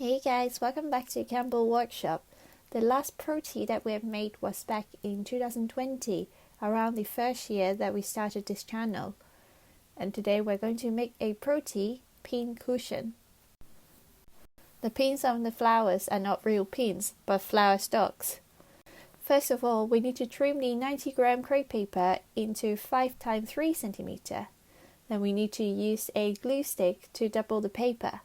Hey guys, welcome back to Campbell Workshop. The last Protea that we have made was back in 2020, around the first year that we started this channel. And today we're going to make a Protea Pincushion. The pins on the flowers are not real pins, but flower stalks. First of all, we need to trim the 90-gram crepe paper into 5 x 3 cm. Then we need to use a glue stick to double the paper.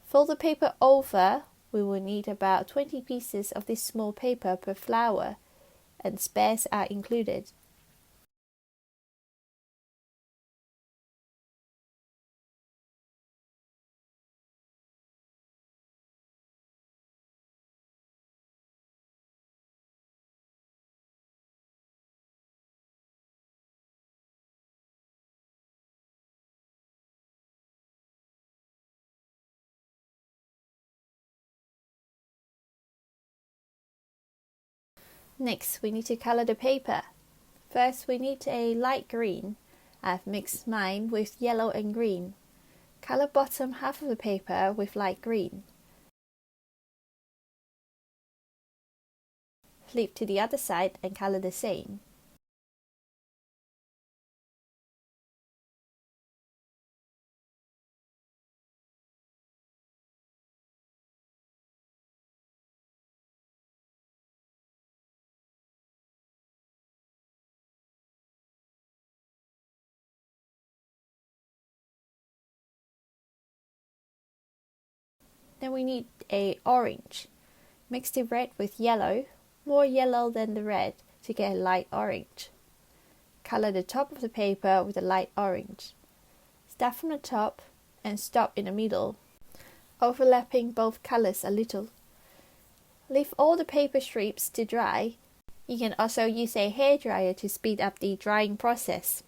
Fold the paper over. We will need about 20 pieces of this small paper per flower, and spares are included. Next, we need to color the paper. First, we need a light green. I've mixed mine with yellow and green. Color bottom half of the paper with light green. Flip to the other side and color the same. Then we need a orange. Mix the red with yellow, more yellow than the red to get a light orange. Color the top of the paper with a light orange. Start from the top and stop in the middle, overlapping both colors a little. Leave all the paper strips to dry. You can also use a hairdryer to speed up the drying process.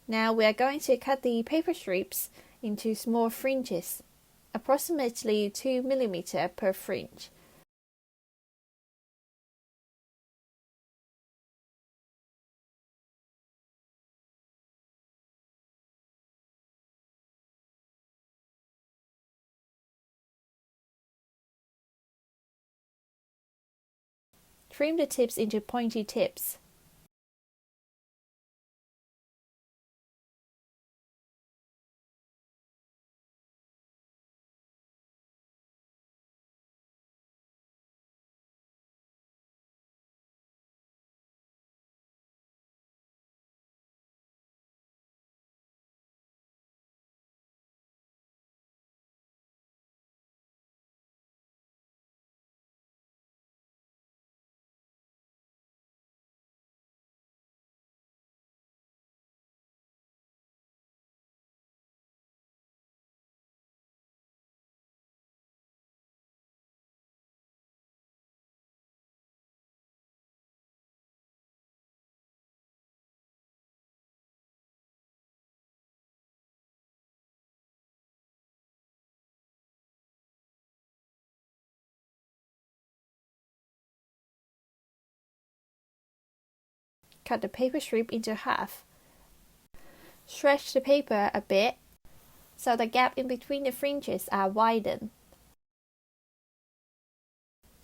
Now we are going to cut the paper strips into small fringes, approximately 2 mm per fringe. Trim the tips into pointy tips. Cut the paper strip into half. Stretch the paper a bit so the gap in between the fringes are widened.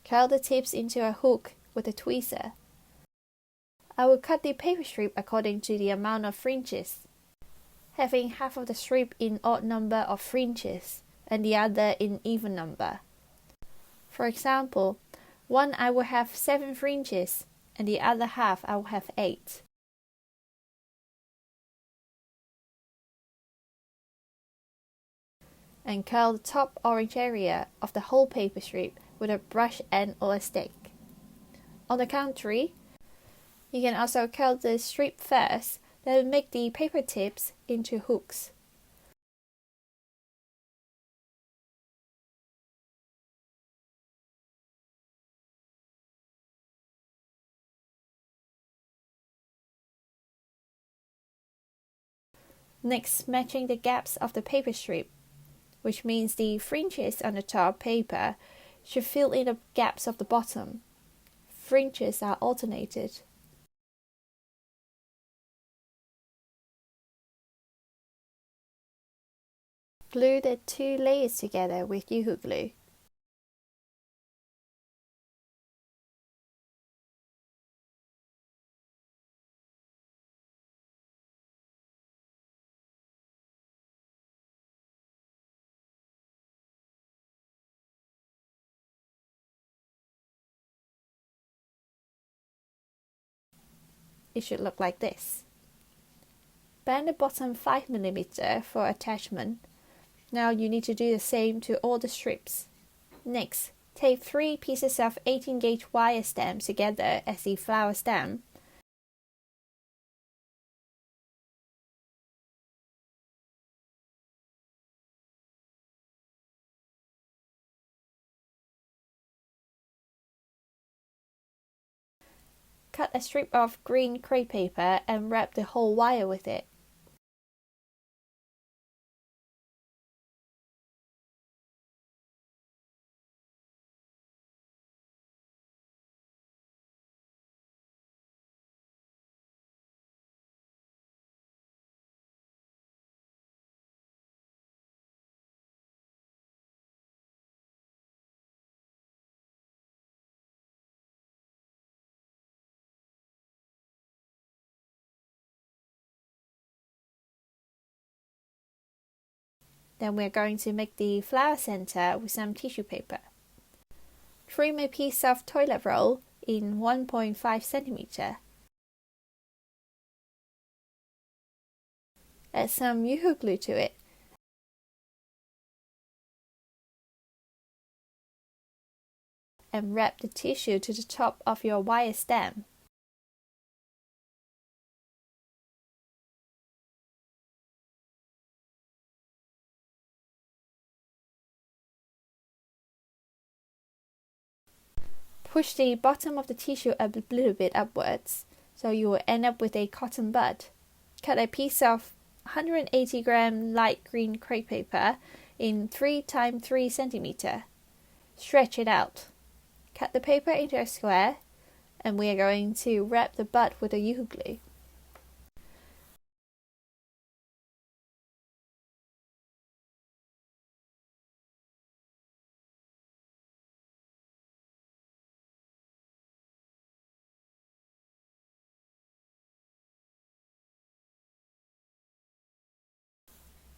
Curl the tips into a hook with a tweezer. I will cut the paper strip according to the amount of fringes, having half of the strip in odd number of fringes and the other in even number. For example, one I will have 7 fringes and the other half I will have 8. And curl the top orange area of the whole paper strip with a brush end or a stick. On the count 3, you can also curl the strip first, then make the paper tips into hooks. Next, matching the gaps of the paper strip which means the fringes on the top paper should fill in the gaps of the bottom. Fringes are alternated. Glue the two layers together with UHU glue. It should look like this. Bend the bottom 5mm for attachment. Now you need to do the same to all the strips. Next, tape 3 pieces of 18 gauge wire stem together as the flower stem. Cut a strip of green crepe paper and wrap the whole wire with it. Then we're going to make the flower center with some tissue paper. Trim a piece of toilet roll in 1.5 cm. Add some UHU glue to it. And wrap the tissue to the top of your wire stem. Push the bottom of the tissue a little bit upwards, so you will end up with a cotton bud. Cut a piece of 180 gram light green crepe paper in 3 x 3 cm. Stretch it out. Cut the paper into a square, and we are going to wrap the bud with the UHU glue.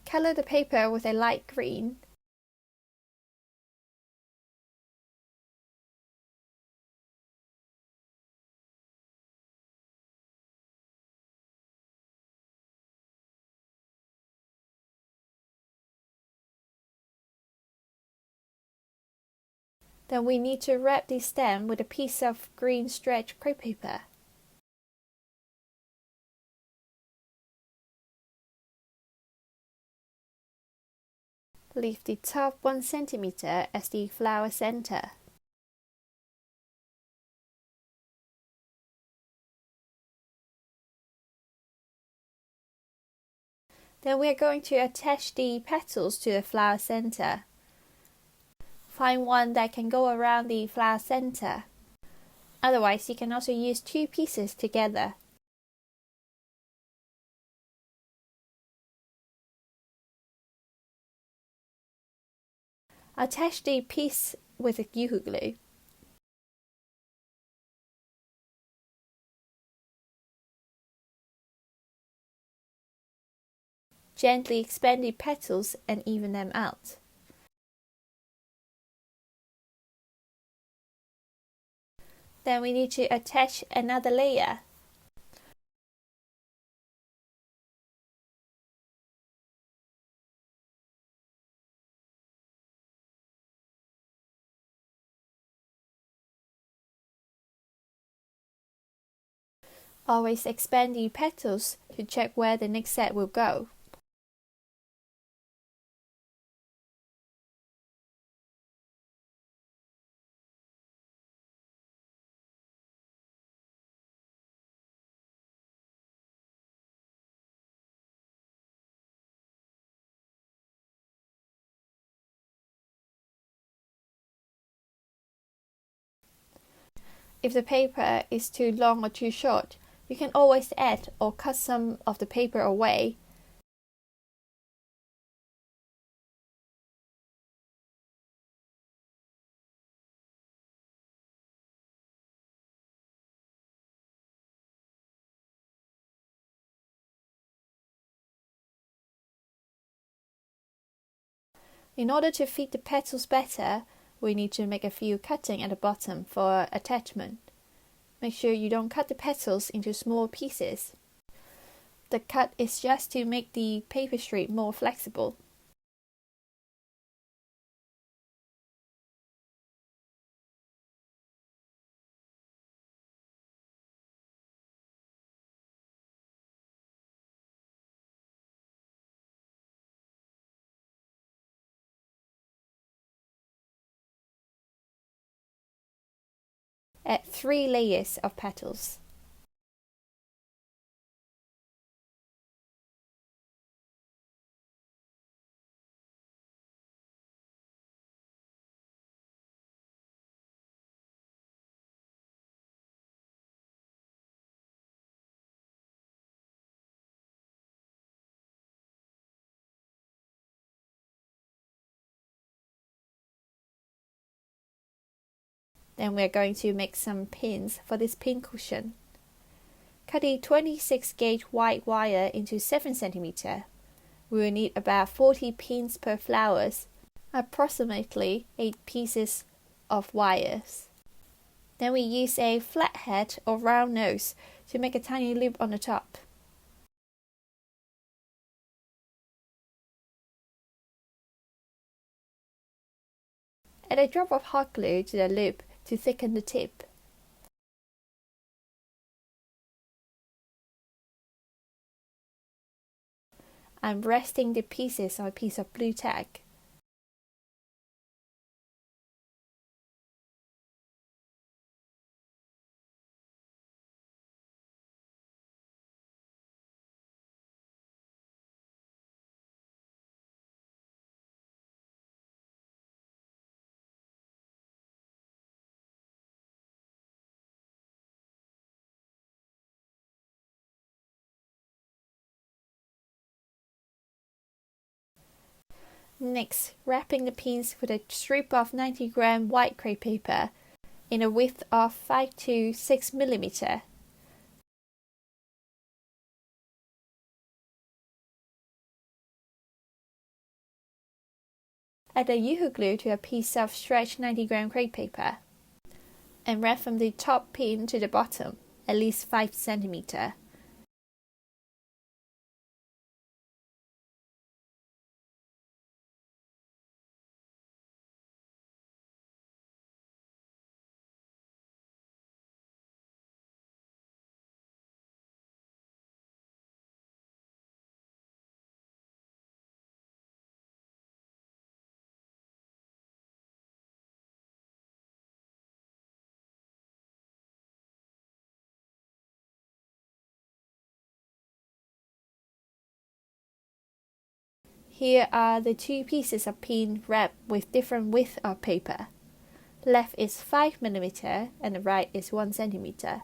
Color the paper with a light green. Then we need to wrap the stem with a piece of green stretch crepe paper. Leave the top 1 cm as the flower center. Then we are going to attach the petals to the flower center. Find one that can go around the flower center. Otherwise, you can also use 2 pieces together. Attach the piece with the UHU glue. Gently expand the petals and even them out. Then we need to attach another layer. Always expand the petals to check where the next set will go. If the paper is too long or too short, you can always add or cut some of the paper away. In order to fit the petals better, we need to make a few cutting at the bottom for attachment. Make sure you don't cut the petals into small pieces. The cut is just to make the paper strip more flexible. Add 3 layers of petals. Then we're going to make some pins for this pincushion. Cut a 26 gauge white wire into 7 cm. We will need about 40 pins per flowers, approximately 8 pieces of wires. Then we use a flat head or round nose to make a tiny loop on the top. Add a drop of hot glue to the loop to thicken the tip. I'm resting the pieces on a piece of blue tack. Next, wrapping the pins with a strip of 90-gram white crepe paper in a width of 5 to 6 mm. Add a UHU glue to a piece of stretched 90-gram crepe paper and wrap from the top pin to the bottom, at least 5 cm. Here are the 2 pieces of pin wrapped with different width of paper. Left is 5 mm and the right is 1 cm.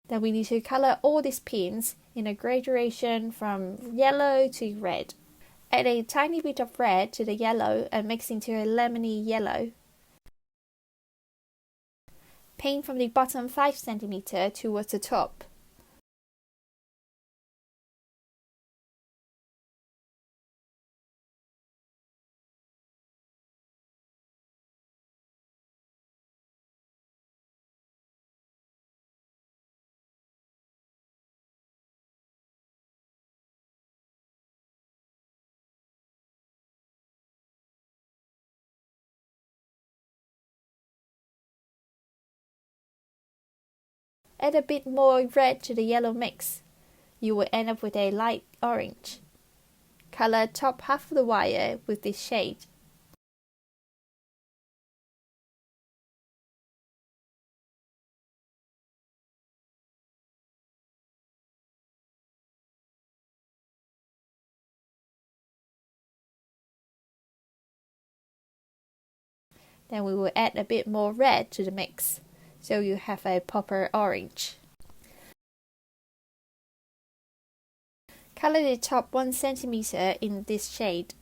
Then we need to color all these pins in a gradation from yellow to red. Add a tiny bit of red to the yellow and mix into a lemony yellow. Paint from the bottom 5 cm towards the top. Add a bit more red to the yellow mix. You will end up with a light orange. Color top half of the wire with this shade. Then we will add a bit more red to the mix, so you have a proper orange. Color the top 1 cm in this shade.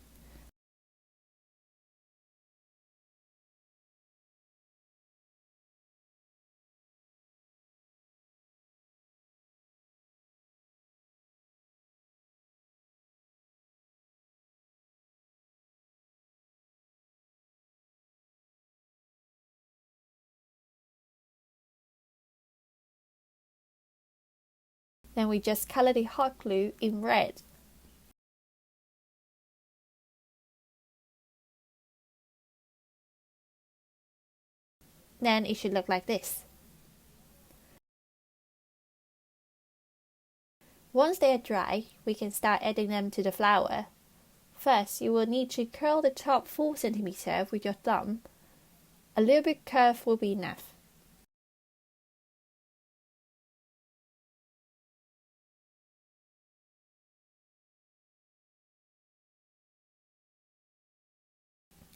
Then we just color the hot glue in red. Then it should look like this. Once they are dry, we can start adding them to the flower. First, you will need to curl the top 4 cm with your thumb. A little bit curve will be enough.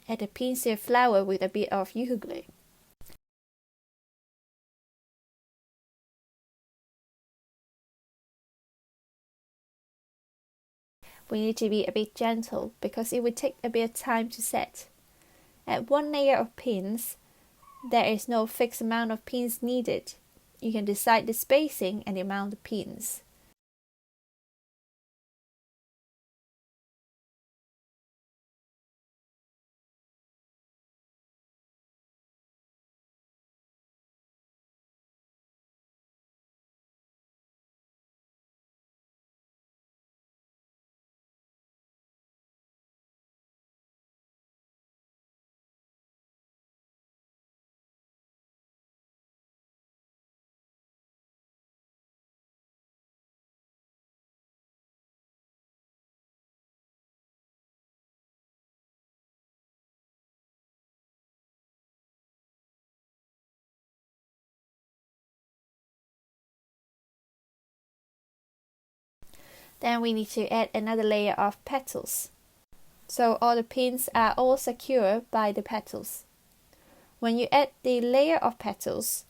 Add a piece of flower with a bit of UHU glue. We need to be a bit gentle because it will take a bit of time to set. Add 1 layer of pins. There is no fixed amount of pins needed. You can decide the spacing and the amount of pins. Then we need to add another layer of petals. So all the pins are all secure by the petals. When you add the layer of petals,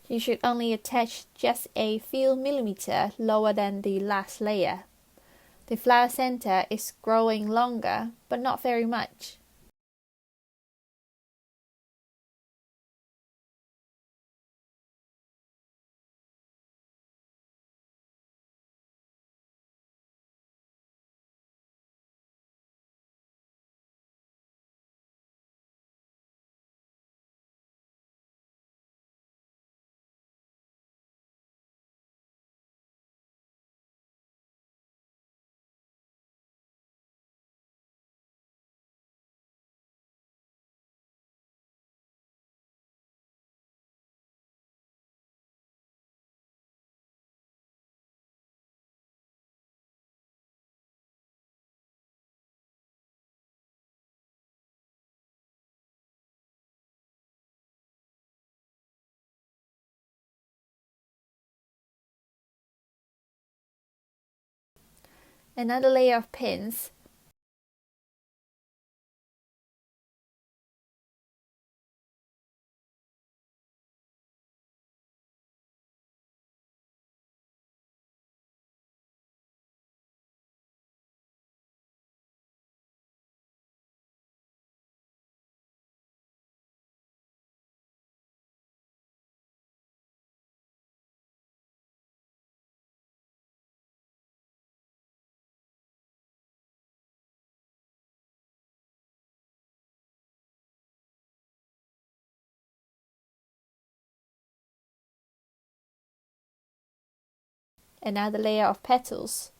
you should only attach just a few millimeters lower than the last layer. The flower center is growing longer, but not very much. Another layer of pins. Another layer of petals.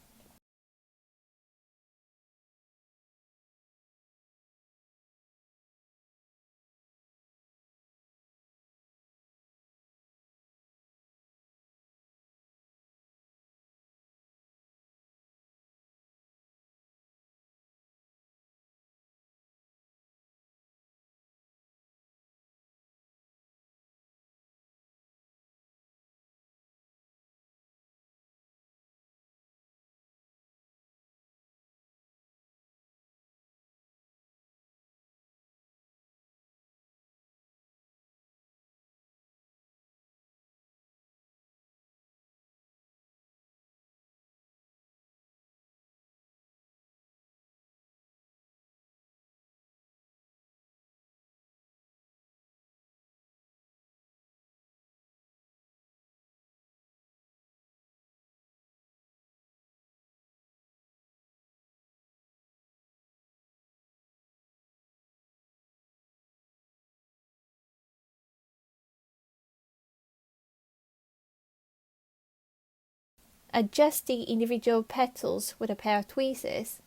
adjust the individual petals with a pair of tweezers.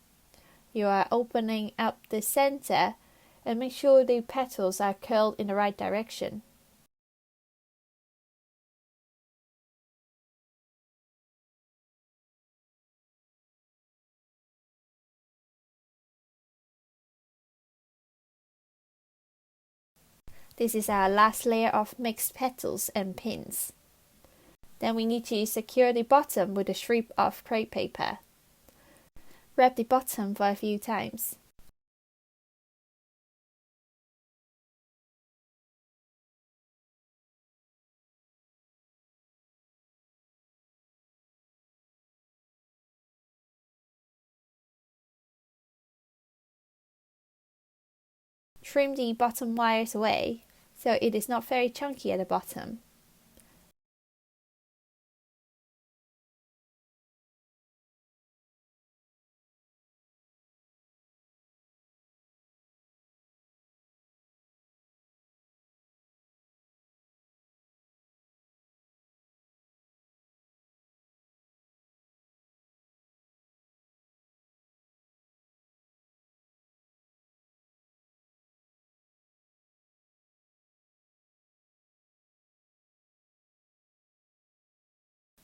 You are opening up the center and make sure the petals are curled in the right direction. This is our last layer of mixed petals and pins. Then we need to secure the bottom with a strip of crepe paper. Wrap the bottom for a few times. Trim the bottom wires away so it is not very chunky at the bottom.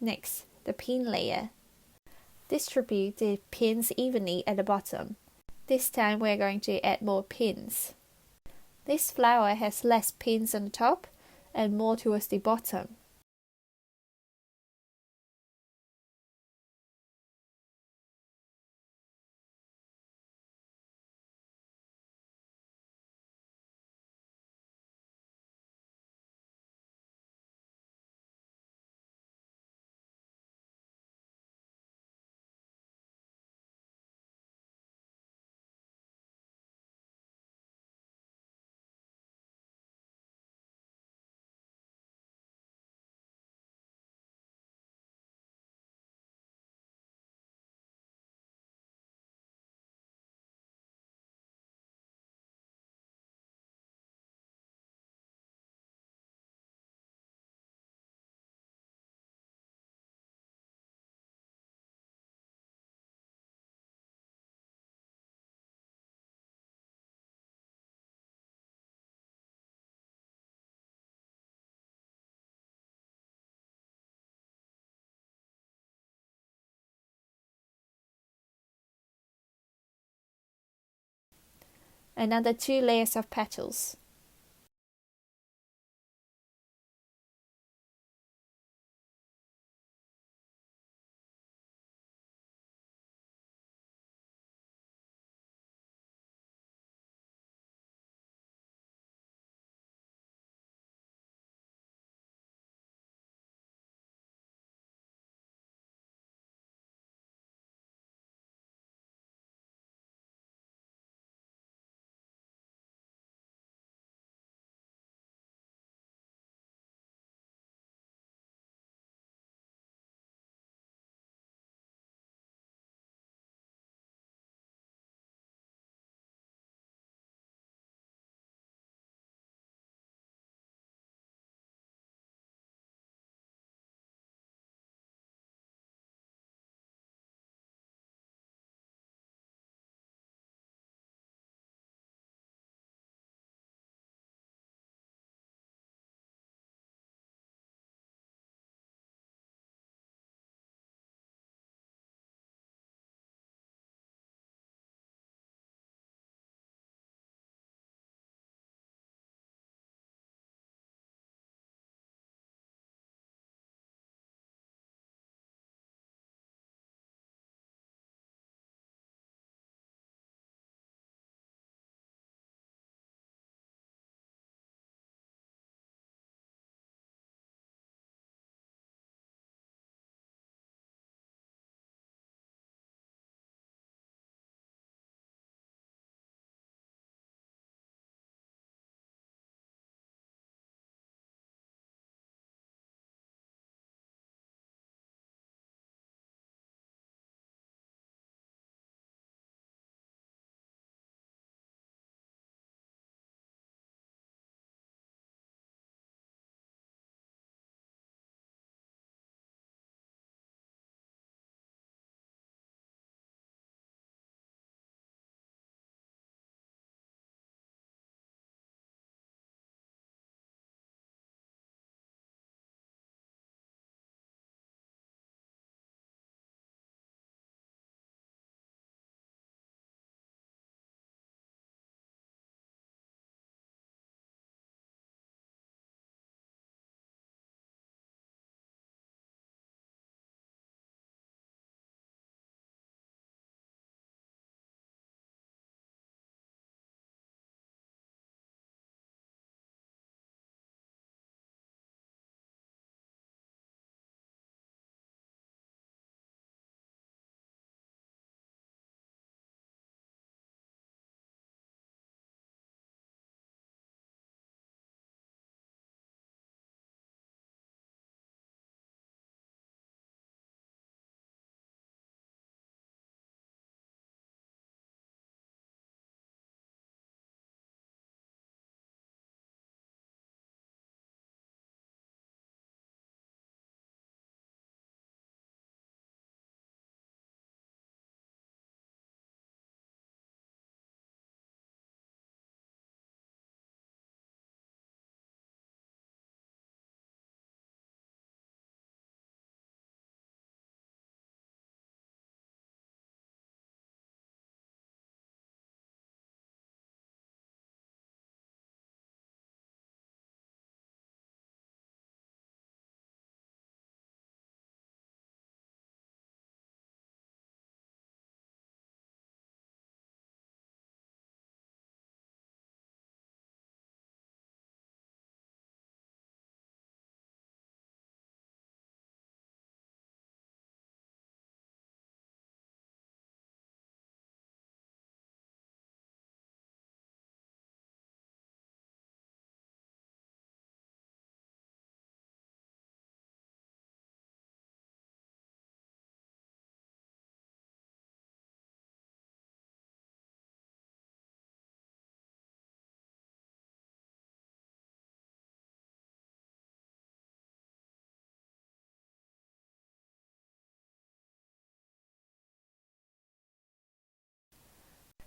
Next, the pin layer. Distribute the pins evenly at the bottom. This time we are going to add more pins. This flower has less pins on the top and more towards the bottom. Another 2 layers of petals.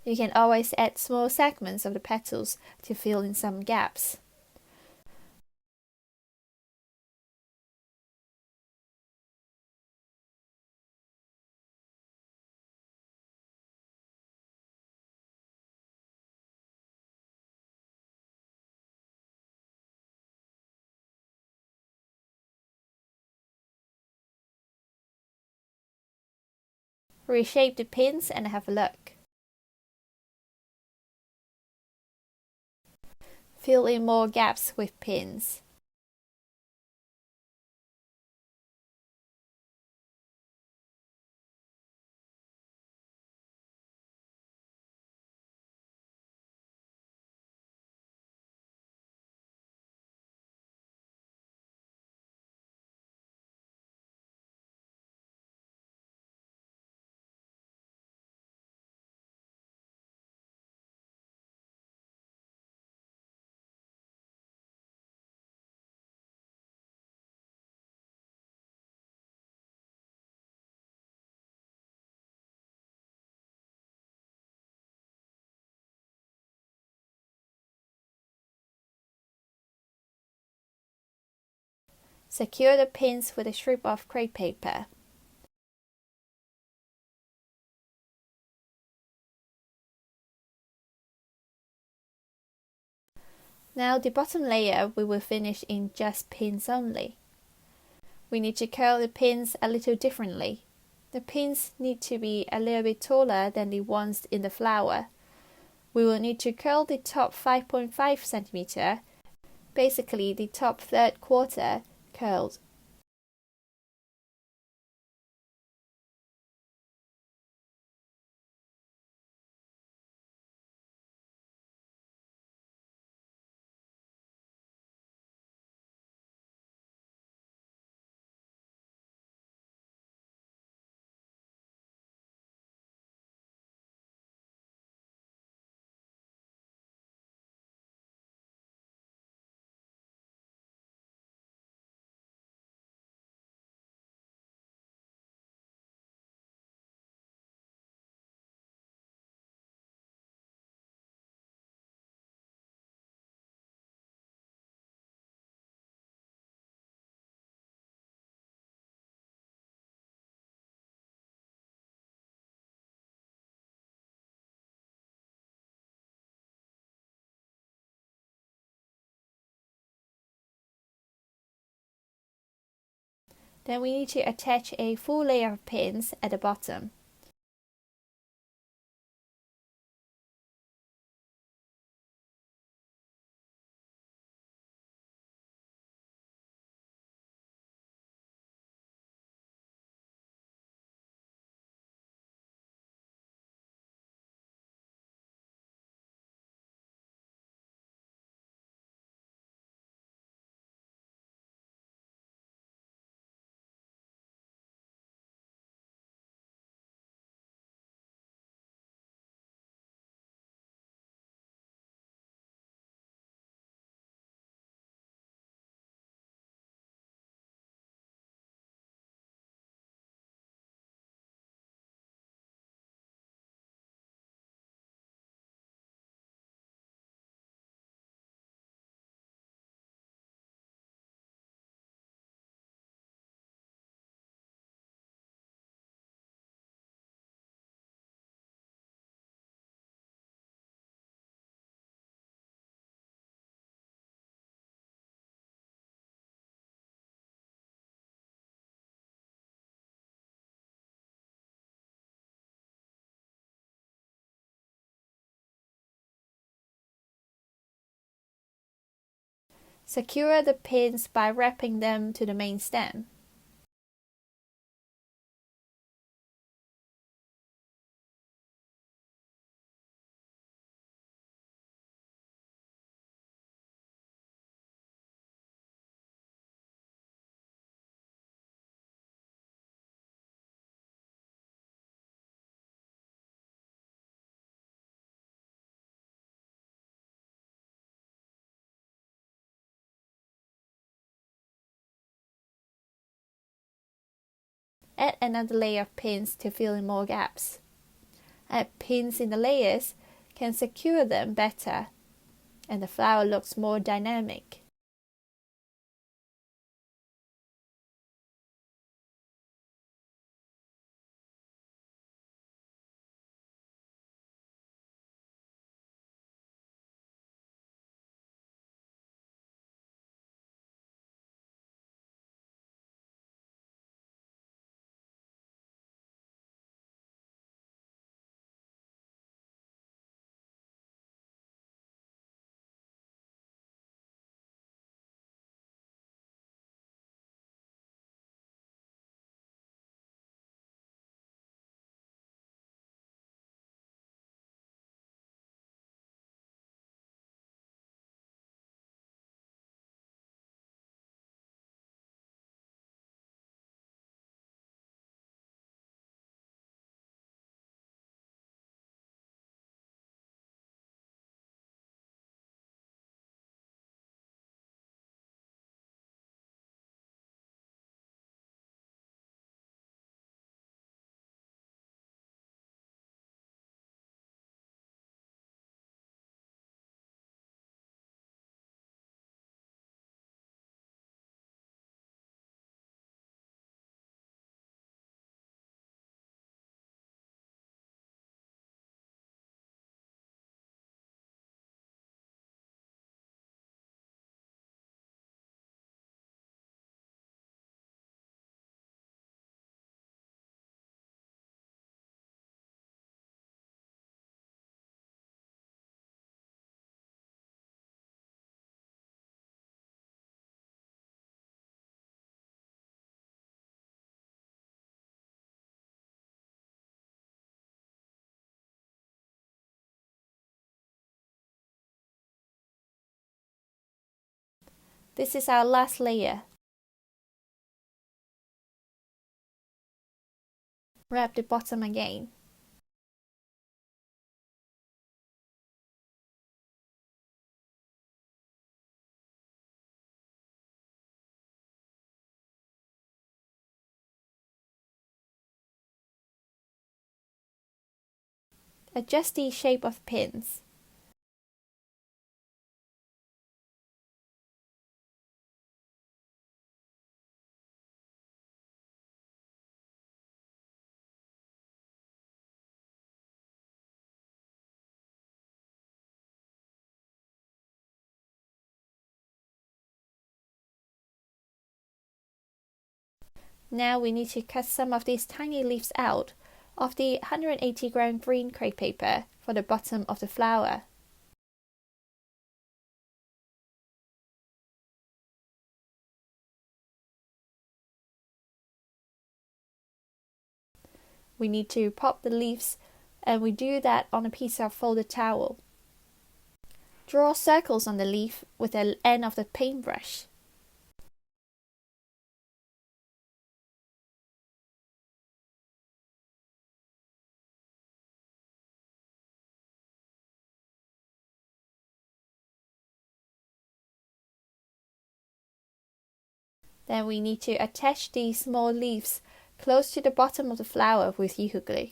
You can always add small segments of the petals to fill in some gaps. Reshape the pins and have a look. Fill in more gaps with pins. Secure the pins with a strip of crepe paper. Now the bottom layer we will finish in just pins only. We need to curl the pins a little differently. The pins need to be a little bit taller than the ones in the flower. We will need to curl the top 5.5 cm, basically the top third quarter curled. Then we need to attach a full layer of pins at the bottom. Secure the pins by wrapping them to the main stem. Add another layer of pins to fill in more gaps. Add pins in the layers can secure them better, and the flower looks more dynamic. This is our last layer. Wrap the bottom again. Adjust the shape of pins. Now we need to cut some of these tiny leaves out of the 180-gram green crepe paper for the bottom of the flower. We need to pop the leaves, and we do that on a piece of folded towel. Draw circles on the leaf with the end of the paintbrush. Then we need to attach these small leaves close to the bottom of the flower with UHU glue.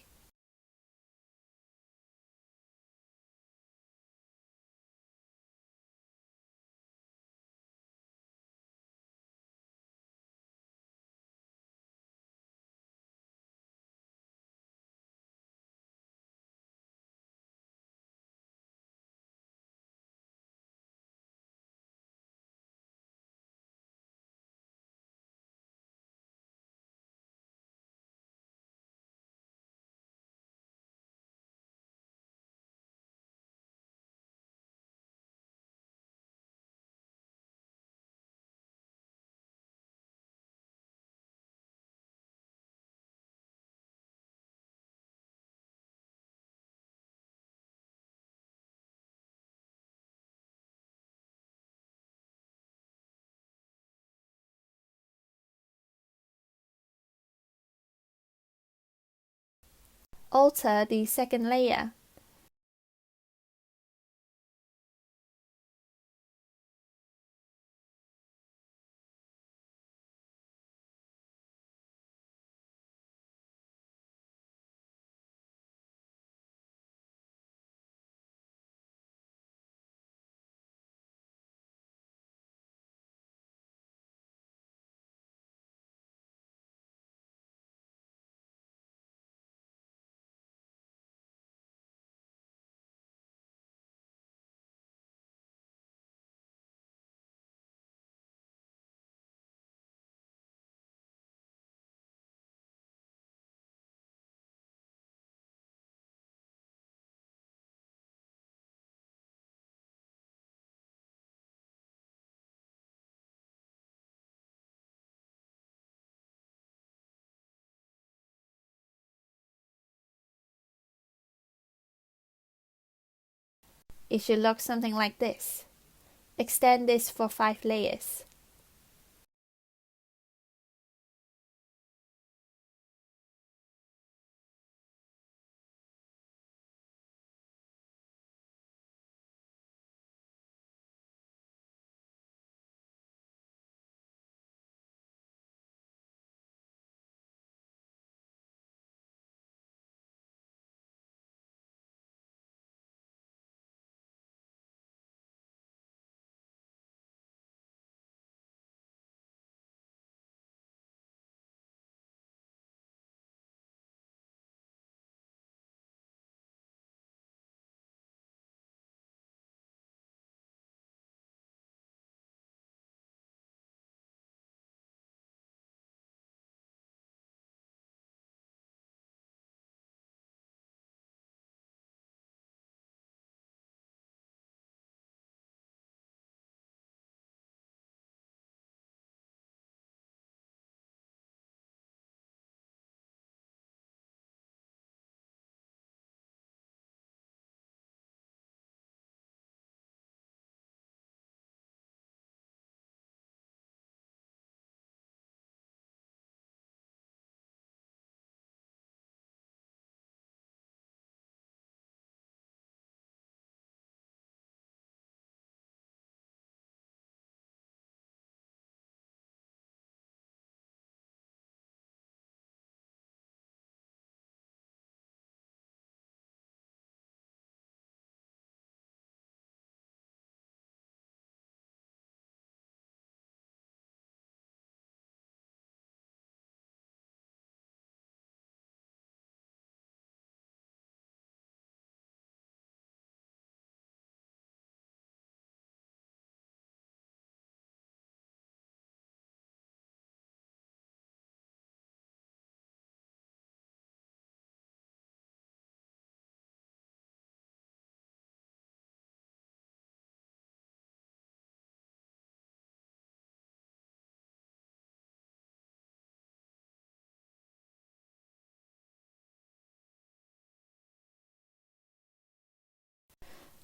Alter the second layer. It should look something like this. Extend this for 5 layers.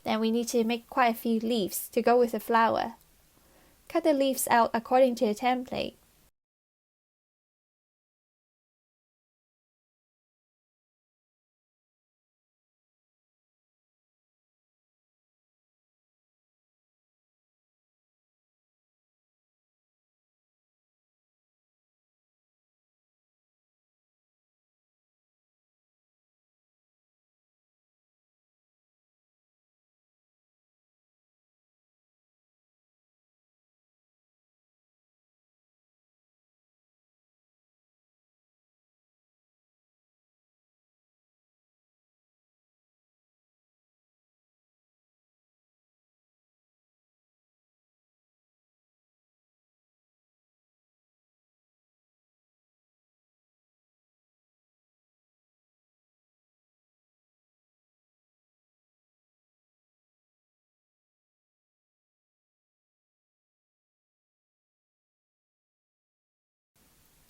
Then we need to make quite a few leaves to go with the flower. Cut the leaves out according to the template.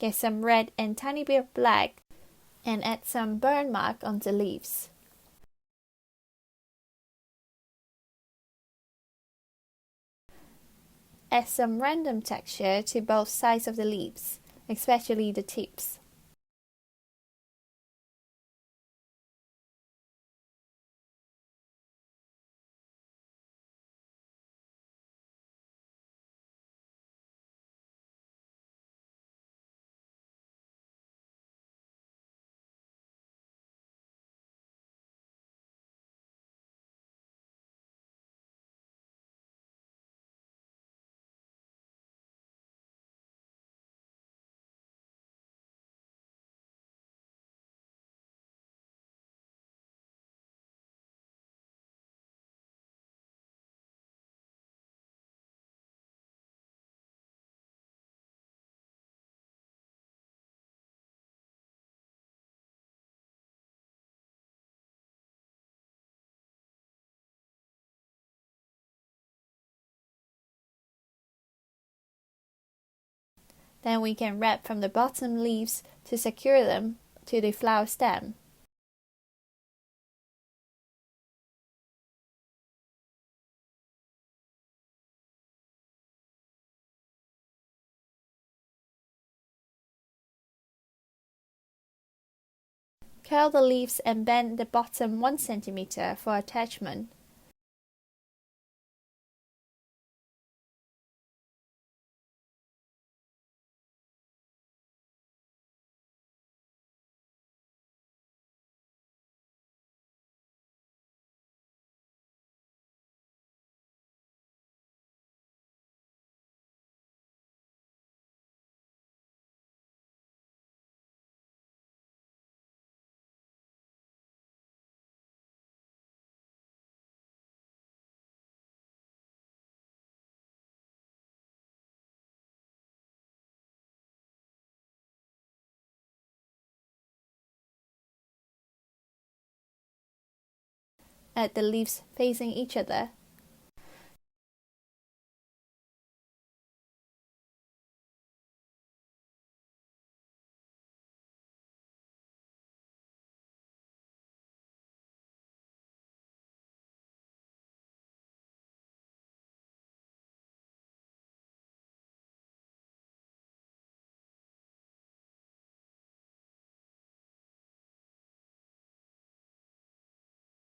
Get some red and tiny bit of black and add some burn mark on the leaves. Add some random texture to both sides of the leaves, especially the tips. Then we can wrap from the bottom leaves to secure them to the flower stem. Curl the leaves and bend the bottom 1 cm for attachment. Add the leaves facing each other.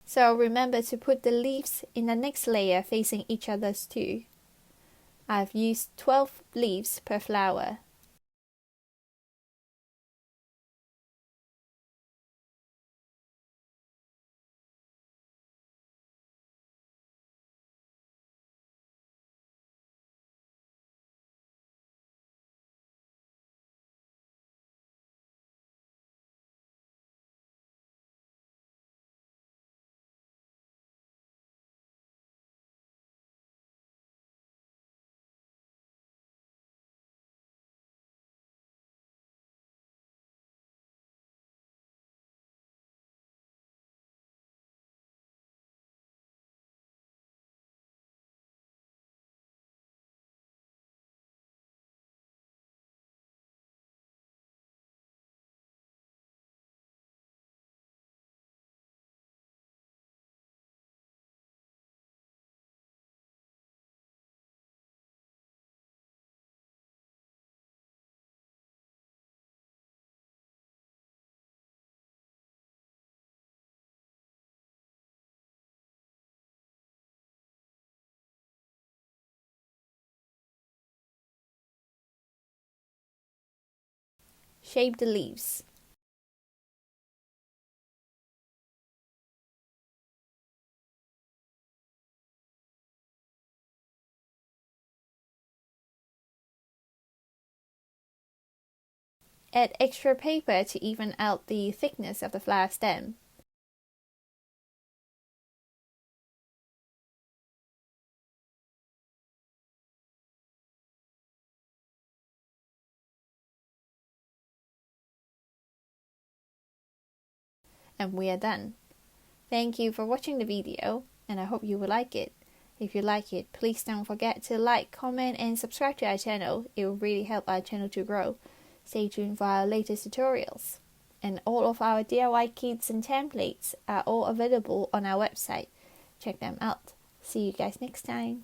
So remember to put the leaves in the next layer facing each other too. I've used 12 leaves per flower. Shape the leaves. Add extra paper to even out the thickness of the flower stem. And we are done. Thank you for watching the video, and I hope you will like it. If you like it, please don't forget to like, comment and subscribe to our channel. It will really help our channel to grow. Stay tuned for our latest tutorials. And all of our DIY kits and templates are all available on our website. Check them out. See you guys next time.